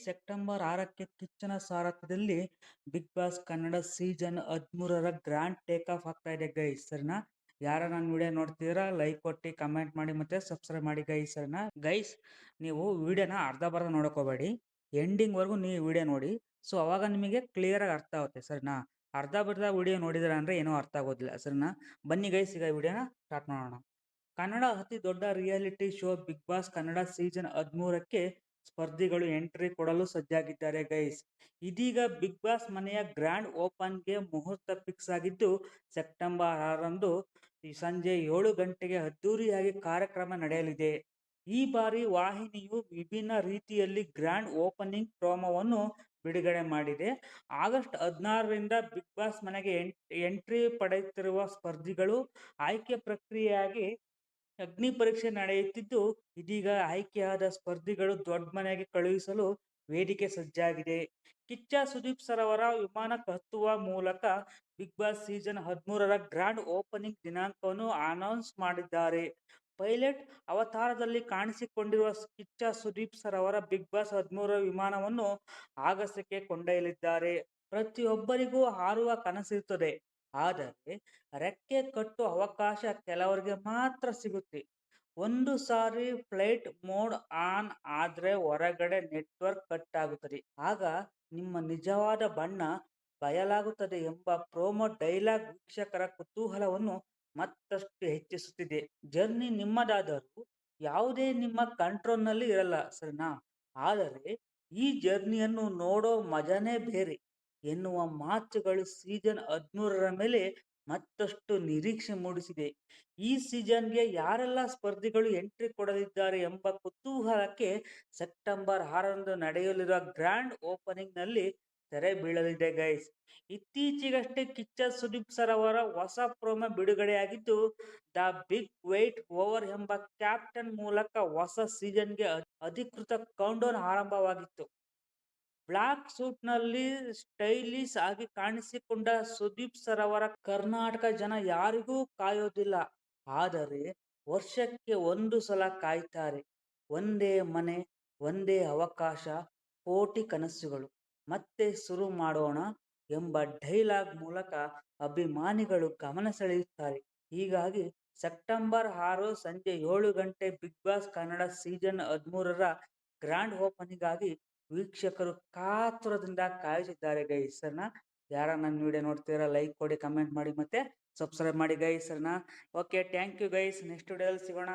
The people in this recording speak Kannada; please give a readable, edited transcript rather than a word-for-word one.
ಸೆಪ್ಟೆಂಬರ್ 6ಕ್ಕೆ ಕಿಚ್ಚನ ಸಾರಥ್ಯದಲ್ಲಿ ಬಿಗ್ ಬಾಸ್ ಕನ್ನಡ ಸೀಸನ್ 13ರ ಗ್ರ್ಯಾಂಡ್ ಟೇಕ್ ಆಫ್ ಆಗ್ತಾ ಇದೆ ಗೈಸ್, ಸರಿನಾ? ಯಾರ ನನ್ನ ವಿಡಿಯೋ ನೋಡ್ತಿದ್ದೀರಾ ಲೈಕ್ ಕೊಟ್ಟು ಕಮೆಂಟ್ ಮಾಡಿ ಮತ್ತೆ ಸಬ್ಸ್ಕ್ರೈಬ್ ಮಾಡಿ ಗೈಸ್, ಸರಿನಾ? ಗೈಸ್, ನೀವು ವಿಡಿಯೋನ ಅರ್ಧ ಬರ್ಧ ನೋಡೋಕೋಬೇಡಿ, ಎಂಡಿಂಗ್ವರೆಗೂ ನೀವು ವಿಡಿಯೋ ನೋಡಿ. ಸೊ ಅವಾಗ ನಿಮಗೆ ಕ್ಲಿಯರಾಗಿ ಅರ್ಥ ಆಗುತ್ತೆ, ಸರಿನಾ? ಅರ್ಧ ಬರ್ಧ ವಿಡಿಯೋ ನೋಡಿದ್ರೆ ಅಂದರೆ ಏನೂ ಅರ್ಥ ಆಗೋದಿಲ್ಲ, ಸರಿನಾ? ಬನ್ನಿ ಗೈಸ್, ಈಗ ವಿಡಿಯೋನ ಸ್ಟಾರ್ಟ್ ಮಾಡೋಣ. ಕನ್ನಡ ಅತಿ ದೊಡ್ಡ reality show Bigg Boss Kannada season 13ಕ್ಕೆ ಸ್ಪರ್ಧಿಗಳು ಎಂಟ್ರಿ ಕೊಡಲು ಸಜ್ಜಾಗಿದ್ದಾರೆ ಗೈಸ್. ಇದೀಗ ಬಿಗ್ ಬಾಸ್ ಮನೆಯ ಗ್ರ್ಯಾಂಡ್ ಓಪನ್ಗೆ ಮುಹೂರ್ತ ಫಿಕ್ಸ್ ಆಗಿದ್ದು, ಸೆಪ್ಟೆಂಬರ್ 6ರಂದು ಸಂಜೆ 7 ಗಂಟೆಗೆ ಅದ್ದೂರಿಯಾಗಿ ಕಾರ್ಯಕ್ರಮ ನಡೆಯಲಿದೆ. ಈ ಬಾರಿ ವಾಹಿನಿಯು ವಿಭಿನ್ನ ರೀತಿಯಲ್ಲಿ ಗ್ರ್ಯಾಂಡ್ ಓಪನಿಂಗ್ ಪ್ರೋಮೋವನ್ನು ಬಿಡುಗಡೆ ಮಾಡಿದೆ. ಆಗಸ್ಟ್ 16ರಿಂದ ಬಿಗ್ ಬಾಸ್ ಮನೆಗೆ ಎಂಟ್ರಿ ಪಡೆಯುತ್ತಿರುವ ಸ್ಪರ್ಧಿಗಳು ಆಯ್ಕೆ ಪ್ರಕ್ರಿಯೆಯಾಗಿ ಅಗ್ನಿ ಪರೀಕ್ಷೆ ನಡೆಯುತ್ತಿದ್ದು, ಇದೀಗ ಆಯ್ಕೆಯಾದ ಸ್ಪರ್ಧಿಗಳು ದೊಡ್ಡ ಮನೆಗೆ ಕಳುಹಿಸಲು ವೇದಿಕೆ ಸಜ್ಜಾಗಿದೆ. ಕಿಚ್ಚ ಸುದೀಪ್ ಸರ್ ಅವರ ವಿಮಾನಕ್ಕೆ ಹತ್ತುವ ಮೂಲಕ ಬಿಗ್ ಬಾಸ್ ಸೀಸನ್ 13ರ ಗ್ರ್ಯಾಂಡ್ ಓಪನಿಂಗ್ ದಿನಾಂಕವನ್ನು ಅನೌನ್ಸ್ ಮಾಡಿದ್ದಾರೆ. ಪೈಲಟ್ ಅವತಾರದಲ್ಲಿ ಕಾಣಿಸಿಕೊಂಡಿರುವ ಕಿಚ್ಚ ಸುದೀಪ್ ಸರ್ ಅವರ ಬಿಗ್ ಬಾಸ್ 13ರ ವಿಮಾನವನ್ನು ಆಗಸಕ್ಕೆ ಕೊಂಡೊಯ್ಯಲಿದ್ದಾರೆ. ಪ್ರತಿಯೊಬ್ಬರಿಗೂ ಹಾರುವ ಕನಸಿರುತ್ತದೆ, ಆದರೆ ರೆಕ್ಕೆ ಕಟ್ಟುವ ಅವಕಾಶ ಕೆಲವರಿಗೆ ಮಾತ್ರ ಸಿಗುತ್ತೆ. ಒಂದು ಸಾರಿ ಫ್ಲೈಟ್ ಮೋಡ್ ಆನ್ ಆದ್ರೆ ಹೊರಗಡೆ ನೆಟ್ವರ್ಕ್ ಕಟ್ ಆಗುತ್ತದೆ, ಆಗ ನಿಮ್ಮ ನಿಜವಾದ ಬಣ್ಣ ಬಯಲಾಗುತ್ತದೆ ಎಂಬ ಪ್ರೋಮೋ ಡೈಲಾಗ್ ವೀಕ್ಷಕರ ಕುತೂಹಲವನ್ನು ಮತ್ತಷ್ಟು ಹೆಚ್ಚಿಸುತ್ತಿದೆ. ಜರ್ನಿ ನಿಮ್ಮದಾದರೂ ಯಾವುದೇ ನಿಮ್ಮ ಕಂಟ್ರೋಲ್ನಲ್ಲಿ ಇರಲ್ಲ, ಸರಿನಾ? ಆದರೆ ಈ ಜರ್ನಿಯನ್ನು ನೋಡೋ ಮಜಾನೇ ಬೇರೆ ಎನ್ನುವ ಮಾತುಗಳು ಸೀಸನ್ 13ರ ಮೇಲೆ ಮತ್ತಷ್ಟು ನಿರೀಕ್ಷೆ ಮೂಡಿಸಿದೆ. ಈ ಸೀಸನ್ಗೆ ಯಾರೆಲ್ಲ ಸ್ಪರ್ಧಿಗಳು ಎಂಟ್ರಿ ಕೊಡಲಿದ್ದಾರೆ ಎಂಬ ಕುತೂಹಲಕ್ಕೆ ಸೆಪ್ಟೆಂಬರ್ 6ರಂದು ನಡೆಯಲಿರುವ ಗ್ರ್ಯಾಂಡ್ ಓಪನಿಂಗ್ ನಲ್ಲಿ ತೆರೆ ಬೀಳಲಿದೆ ಗೈಸ್. ಇತ್ತೀಚೆಗಷ್ಟೇ ಕಿಚ್ಚ ಸುದೀಪ್ ಸರ್ ಅವರ ಹೊಸ ಪ್ರೋಮೋ ಬಿಡುಗಡೆಯಾಗಿದ್ದು, ದ ಬಿಗ್ ವೇಟ್ ಓವರ್ ಎಂಬ ಕ್ಯಾಪ್ಷನ್ ಮೂಲಕ ಹೊಸ ಸೀಸನ್ಗೆ ಅಧಿಕೃತ ಕೌಂಟ್ಡೌನ್ ಆರಂಭವಾಗಿತ್ತು. ಬ್ಲಾಕ್ ಸೂಟ್ನಲ್ಲಿ ಸ್ಟೈಲಿಶ್ ಆಗಿ ಕಾಣಿಸಿಕೊಂಡ ಸುದೀಪ್ ಸರ್ ಅವರ ಕರ್ನಾಟಕ ಜನ ಯಾರಿಗೂ ಕಾಯೋದಿಲ್ಲ, ಆದರೆ ವರ್ಷಕ್ಕೆ ಒಂದು ಸಲ ಕಾಯ್ತಾರೆ. ಒಂದೇ ಮನೆ, ಒಂದೇ ಅವಕಾಶ, ಕೋಟಿ ಕನಸುಗಳು, ಮತ್ತೆ ಶುರು ಮಾಡೋಣ ಎಂಬ ಡೈಲಾಗ್ ಮೂಲಕ ಅಭಿಮಾನಿಗಳು ಗಮನ ಸೆಳೆಯುತ್ತಾರೆ. ಹೀಗಾಗಿ ಸೆಪ್ಟೆಂಬರ್ 6 ಸಂಜೆ 7 ಗಂಟೆ ಬಿಗ್ ಬಾಸ್ ಕನ್ನಡ ಸೀಸನ್ 13ರ ಗ್ರ್ಯಾಂಡ್ ಓಪನಿಂಗ್ ಆಗಿ ವೀಕ್ಷಕರು ಕಾತುರದಿಂದ ಕಾಯುತ್ತಿದ್ದಾರೆ ಗೈಸ್, ಸರಿನಾ? ಯಾರ ನನ್ನ ವಿಡಿಯೋ ನೋಡ್ತೀರಾ ಲೈಕ್ ಕೊಡಿ, ಕಮೆಂಟ್ ಮಾಡಿ ಮತ್ತೆ ಸಬ್ಸ್ಕ್ರೈಬ್ ಮಾಡಿ ಗೈಸ್, ಸರಿನಾ? Okay, thank you guys. Next ವಿಡಿಯೋದಲ್ಲಿ ಸಿಗೋಣ.